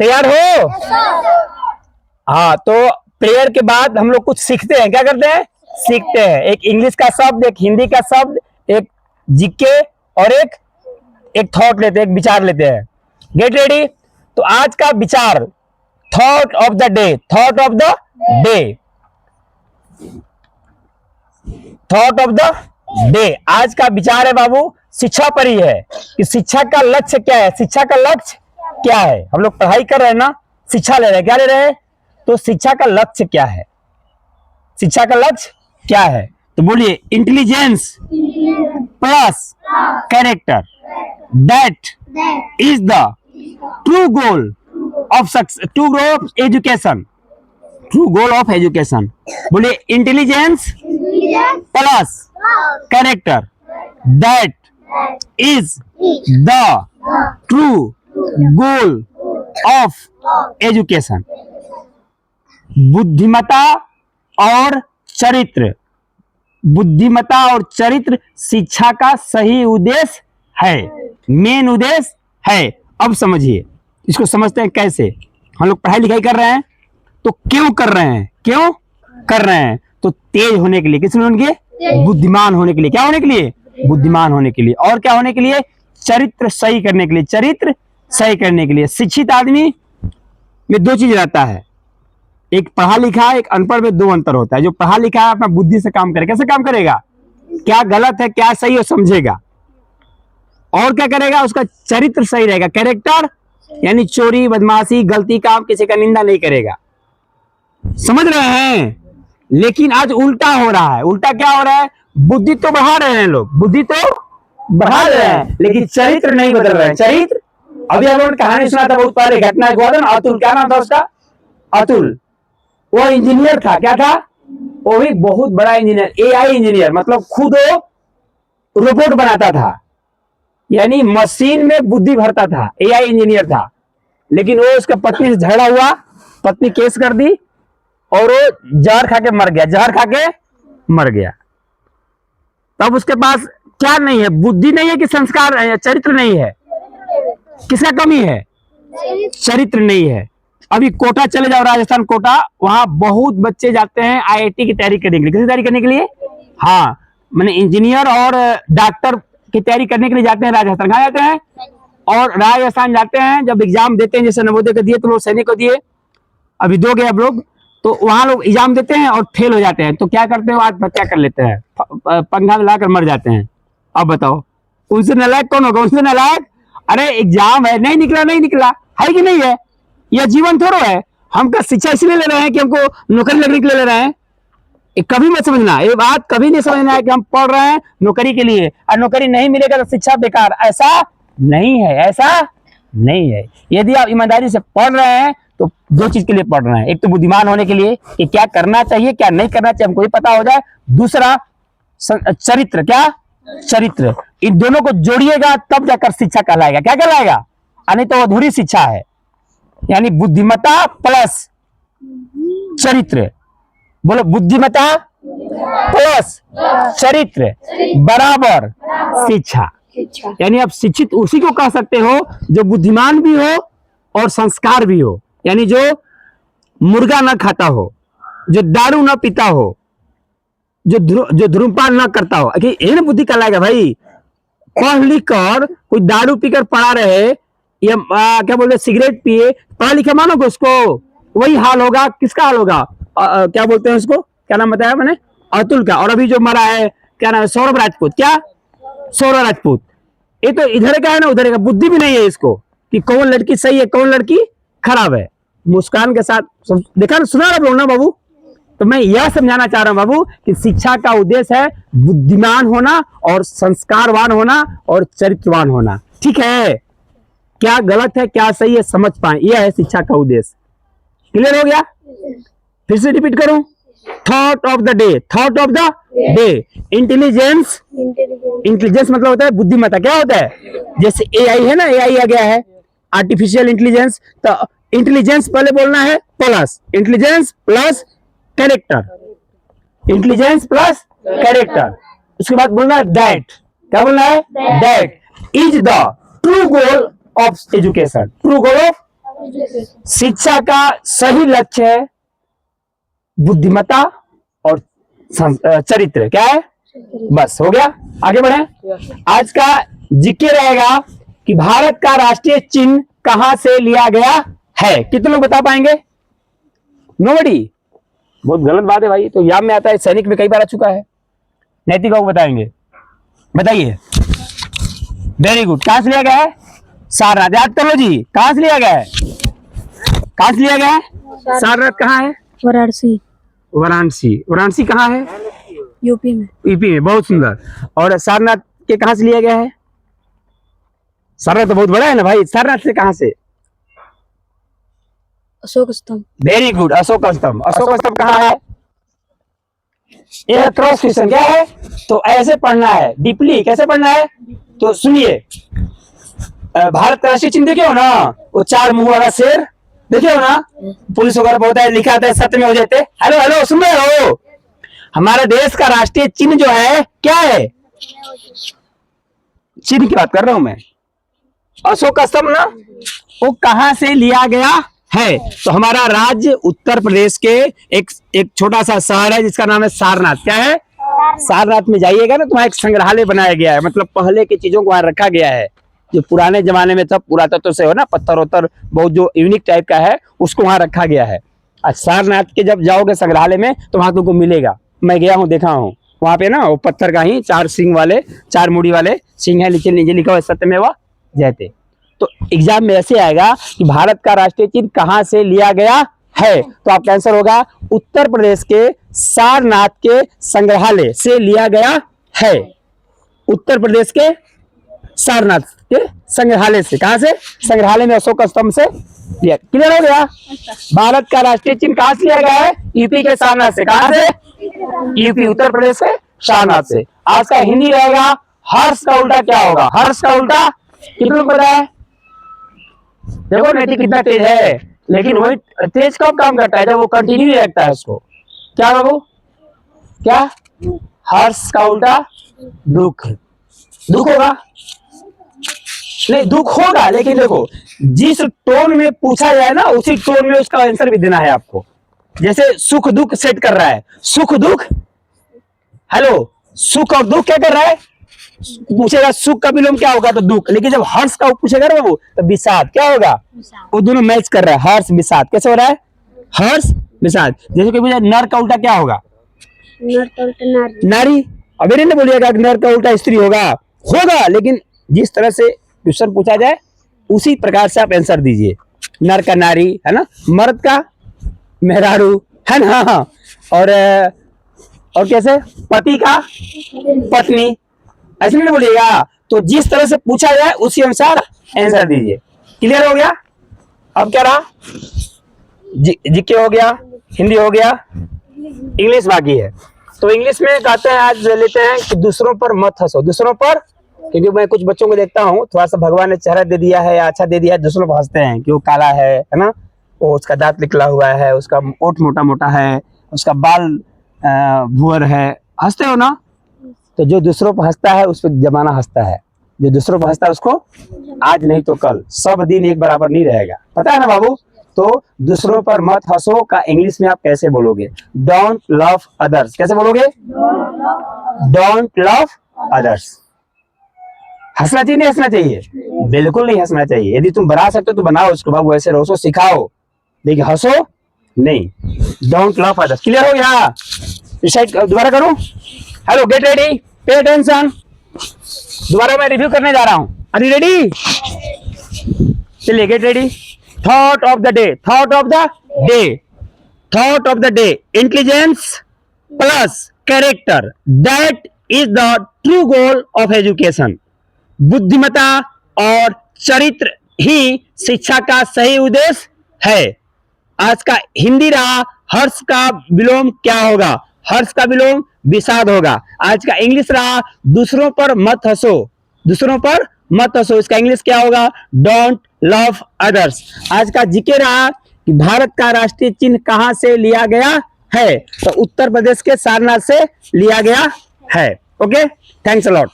तैयार हो? हाँ, तो प्रेयर के बाद हम लोग कुछ सीखते हैं। क्या करते हैं? सीखते हैं। एक इंग्लिश का शब्द, एक हिंदी का शब्द, एक जीके और एक थॉट लेते हैं, एक विचार लेते हैं। Get ready. तो आज का विचार, thought of the day. Thought of the day, thought of the day. आज का विचार है बाबू, शिक्षा पर ही है कि शिक्षा का लक्ष्य क्या है। शिक्षा का लक्ष्य क्या है? हम लोग पढ़ाई कर रहे हैं ना, शिक्षा ले रहे हैं। क्या ले रहे हैं? तो शिक्षा का लक्ष्य क्या है? शिक्षा का लक्ष्य क्या है? तो बोलिए, intelligence plus character, that is the true goal of success, true goal of education, true goal of education. बोलिए, intelligence plus character, that is the true goal of education. बुद्धिमत्ता और चरित्र, बुद्धिमत्ता और चरित्र शिक्षा का सही उद्देश्य है, मेन उद्देश्य है। अब समझिए, इसको समझते हैं कैसे। हम लोग पढ़ाई लिखाई कर रहे हैं, तो क्यों कर रहे हैं? क्यों कर रहे हैं? तो तेज होने के लिए। किस होने के लिए? बुद्धिमान होने के लिए। क्या होने के लिए? बुद्धिमान होने के लिए। और क्या होने के लिए? चरित्र सही करने के लिए। चरित्र सही करने के लिए। शिक्षित आदमी में दो चीज रहता है, एक पढ़ा लिखा, एक अनपढ़ में दो अंतर होता है। जो पढ़ा लिखा है अपना बुद्धि से काम करेगा। कैसे काम करेगा? क्या गलत है क्या सही है समझेगा। और क्या करेगा? उसका चरित्र सही रहेगा। कैरेक्टर यानी चोरी, बदमाशी, गलती काम, किसी का निंदा नहीं करेगा। समझ रहे हैं? लेकिन आज उल्टा हो रहा है। उल्टा क्या हो रहा है? बुद्धि तो बढ़ा रहे हैं लोग, बुद्धि तो बढ़ा रहे हैं, लेकिन चरित्र नहीं बदल रहे हैं। चरित्र, अभी हम लोगों ने कहानी सुना था बहुत पहले, घटना हुआ था ना, अतुल। क्या नाम था उसका? अतुल। वो इंजीनियर था। क्या था? वो भी बहुत बड़ा इंजीनियर, एआई इंजीनियर। मतलब खुद वो रोबोट बनाता था, यानी मशीन में बुद्धि भरता था। एआई इंजीनियर था। लेकिन वो उसका पत्नी से झगड़ा हुआ, पत्नी केस कर दी और वो जहर खा के मर गया। जहर खा के मर गया। तब उसके पास क्या नहीं है? बुद्धि नहीं है कि संस्कार है? चरित्र नहीं है। किसका कमी है? चरित्र नहीं है। अभी कोटा चले जाओ, राजस्थान कोटा, वहां बहुत बच्चे जाते हैं आईआईटी की तैयारी करने के लिए। किसकी तैयारी करने के लिए? हाँ, मैंने इंजीनियर और डॉक्टर की तैयारी करने के लिए जाते हैं राजस्थान। कहाँ जाते हैं? और राजस्थान जाते हैं, जब एग्जाम देते हैं, जैसे नवोदय को दिए तो लोग सैनिक को दिए, अभी दो गए अब लोग, तो वहां लोग एग्जाम देते हैं और फेल हो जाते हैं। तो क्या करते हैं? आत्महत्या कर लेते हैं, पंखा में लाकर मर जाते हैं। अब बताओ, उनसे नालायक कौन होगा? उनसे नालायक, अरे एग्जाम है, नहीं निकला, नहीं निकला, है कि नहीं है? यह जीवन थोड़ा है। हम का शिक्षा इसलिए ले रहे हैं कि हमको नौकरी लगने के लिए ले रहे हैं। कभी मत समझना, ये बात कभी नहीं समझना है कि हम पढ़ रहे हैं नौकरी के लिए और नौकरी नहीं मिलेगा तो शिक्षा बेकार। ऐसा नहीं है, ऐसा नहीं है। यदि आप ईमानदारी से पढ़ रहे हैं तो दो चीज के लिए पढ़ रहे हैं। एक तो बुद्धिमान होने के लिए कि क्या करना चाहिए क्या नहीं करना चाहिए हमको ही पता हो जाए। दूसरा चरित्र, क्या? चरित्र। इन दोनों को जोड़िएगा तब जाकर शिक्षा कहलाएगा। क्या कहलाएगा? नहीं तो अधूरी शिक्षा है। यानी बुद्धिमत्ता प्लस चरित्र। बोलो, बुद्धिमत्ता प्लस चरित्र बराबर शिक्षा। यानी आप शिक्षित उसी को कह सकते हो जो बुद्धिमान भी हो और संस्कार भी हो। यानी जो मुर्गा ना खाता हो, जो दारू ना पीता हो, जो धूम्रपान ना करता हो, यही ना बुद्धि कहलाएगा भाई। पढ़ लिख कर कोई दारू पीकर पड़ा रहे या क्या बोलते सिगरेट पिए, पढ़ा लिखा मानोगे उसको, वही हाल होगा। किसका हाल होगा? क्या बोलते हैं उसको, क्या नाम बताया मैंने? अतुल का। और अभी जो मरा है, क्या नाम है? सौरभ राजपूत। क्या? सौरभ राजपूत। ये तो इधर का है ना उधर का। बुद्धि भी नहीं है इसको कि कौन लड़की सही है कौन लड़की खराब है। मुस्कान के साथ देखा ना, सुना रहा ना बाबू। तो मैं यह समझाना चाह रहा हूं बाबू कि शिक्षा का उद्देश्य है बुद्धिमान होना और संस्कारवान होना और चरित्रवान होना। ठीक है? क्या गलत है क्या सही है समझ पाए, यह है शिक्षा का उद्देश्य। क्लियर हो गया? फिर से रिपीट करूं, thought of the day. Thought of the day, intelligence. Intelligence मतलब होता है बुद्धिमत्ता। क्या होता है? जैसे एआई है ना, एआई आ गया है, आर्टिफिशियल इंटेलिजेंस। तो इंटेलिजेंस पहले बोलना है plus, intelligence plus character, intelligence plus character. उसके बाद बोलना है दैट। क्या बोलना है? That is the true goal of education. True goal of शिक्षा का सही लक्ष्य है बुद्धिमत्ता और चरित्र। क्या है? बस हो गया। आगे बढ़े। आज का जीके रहेगा कि भारत का राष्ट्रीय चिन्ह कहां से लिया गया है। कितने लोग बता पाएंगे? नोबडी। बहुत गलत बात है भाई, तो याद में आता है, सैनिक में कई बार आ चुका है। नैतिक को बताएंगे, बताइए। Very good. कहां से लिया गया है? सारनाथ। याद कर लो जी, कहां से लिया गया है? कहां से लिया गया है? सारनाथ कहाँ है? वाराणसी। वाराणसी। वाराणसी कहाँ है? यूपी में। यूपी में। बहुत सुंदर। और सारनाथ के कहां से लिया गया है? सारनाथ तो बहुत बड़ा है ना भाई, सारनाथ से कहां से? अशोक स्तंभ। वेरी गुड, अशोक स्तंभ। अशोक स्तंभ कहाँ है? यह क्रॉस क्वेश्चन क्या है, तो ऐसे पढ़ना है डीपली। कैसे पढ़ना है? तो सुनिए, भारत का राष्ट्रीय चिन्ह देखे हो ना, वो 4 मुंह वाला शेर देखे हो ना, पुलिस वगैरह बहुत है, लिखा आता है सत्य में हो जाते। हेलो हेलो, सुन रहे हो? हमारे देश का राष्ट्रीय चिन्ह जो है क्या है? चिन्ह की बात कर रहा हूं मैं। अशोक स्तंभ ना, वो कहां से लिया गया है? तो हमारा राज्य उत्तर प्रदेश के एक छोटा सा शहर है जिसका नाम है सारनाथ। क्या है? सारनाथ में जाइएगा ना, तो वहां एक संग्रहालय बनाया गया है, मतलब पहले की चीजों को वहां रखा गया है, जो पुराने जमाने में सब पुरातत्व से हो ना, पत्थर वत्थर बहुत जो यूनिक टाइप का है, उसको वहां रखा गया है। आज सारनाथ के जब जाओगे संग्रहालय में तो वहां तुमको मिलेगा। मैं गया हूँ, देखा हूँ वहां पे ना, वो पत्थर का ही 4 सिंह वाले, 4 मुड़ी वाले सिंह है, नीचे लिखा हुआ सत्यमेव जयते। तो एग्जाम में ऐसे आएगा कि भारत का राष्ट्रीय चिन्ह कहां से लिया गया है, तो आपका आंसर होगा उत्तर प्रदेश के सारनाथ के संग्रहालय से लिया गया है। उत्तर प्रदेश के सारनाथ के संग्रहालय से। कहां से? संग्रहालय में अशोक स्तंभ से लिया। क्लियर हो गया? भारत का राष्ट्रीय चिन्ह कहां से लिया गया है? यूपी के सारनाथ से। कहां से? यूपी, उत्तर प्रदेश के सारनाथ से। आज का हिंदी रहेगा हर्ष का उल्टा क्या होगा? हर्ष का उल्टा कितना पता है? देखो नैतिक कितना तेज है, लेकिन वही तेज कब काम करता है? जब वो कंटिन्यू नहीं रखता है उसको। क्या बाबू? क्या? हर्ष का उल्टा दुख। दुख होगा? नहीं, दुख होगा, लेकिन देखो जिस टोन में पूछा जाए ना, उसी टोन में उसका आंसर भी देना है आपको। जैसे सुख दुख सेट कर रहा है, सुख दुख। हेलो, सुख और दुख क्या कर रहा है? पूछेगा सुख का विलोम क्या होगा, तो दुख। लेकिन जब हर्ष का पूछेगा ना बाबू, तो विषाद क्या होगा? वो दोनों मैच कर रहा है, हर्ष विषाद। कैसे हो रहा है? हर्ष विषाद। जैसे कि नर का उल्टा क्या होगा? नर का उल्टा नारी। नारी। अब नहीं बोलिएगा कि नर का उल्टा स्त्री होगा, होगा, लेकिन जिस तरह से क्वेश्चन पूछा जाए उसी प्रकार से आप आंसर दीजिए। नर का नारी है ना, मर्द का मेहरारू है ना, और कैसे? पति का पत्नी। ऐसे नहीं बोलिएगा, तो जिस तरह से पूछा जाए उसी अनुसार आंसर दीजिए। क्लियर हो गया? अब क्या रहा? जीके हो गया, हिंदी हो गया, इंग्लिश बाकी है। तो इंग्लिश में कहते हैं, आज लेते हैं कि दूसरों पर मत हंसो। दूसरों पर, क्योंकि मैं कुछ बच्चों को देखता हूँ, थोड़ा सा भगवान ने चेहरा दे दिया है, अच्छा दे दिया है, दूसरों पर हंसते हैं कि वो काला है ना, वो उसका दांत निकला हुआ है, उसका ओठ मोटा मोटा है, उसका बाल भुअर है, हंसते हो ना। तो जो दूसरों पर हंसता है उस पर जमाना हंसता है, जो दूसरों पर हंसता है उसको आज नहीं तो कल, सब दिन एक बराबर नहीं रहेगा। पता है ना बाबू? तो दूसरों पर मत हंसो का इंग्लिश में आप कैसे बोलोगे? Don't love others. कैसे बोलोगे? Don't love others. हंसना चाहिए नहीं हंसना चाहिए? बिल्कुल नहीं हंसना चाहिए। यदि तुम बना सकते हो तो बनाओ उसको, बाबू ऐसे रहो, सिखाओ, लेकिन हंसो नहीं। Don't love others. क्लियर हो गया? रिसाइट दोबारा करूं? Hello, get ready, pay attention. दोबारा मैं रिव्यू करने जा रहा हूं। Are you ready? चलिए, get ready. Thought of the day, thought of the day, thought of the day. Intelligence plus character, that is the true goal of education. बुद्धिमत्ता और चरित्र ही शिक्षा का सही उद्देश्य है। आज का हिंदी रहा हर्ष का विलोम क्या होगा? हर्ष का विलोम विषाद होगा। आज का इंग्लिश रहा दूसरों पर मत हंसो, दूसरों पर मत हंसो, इसका इंग्लिश क्या होगा? Don't love others. आज का जीके रहा कि भारत का राष्ट्रीय चिन्ह कहां से लिया गया है, तो उत्तर प्रदेश के सारनाथ से लिया गया है। Okay, thanks a lot.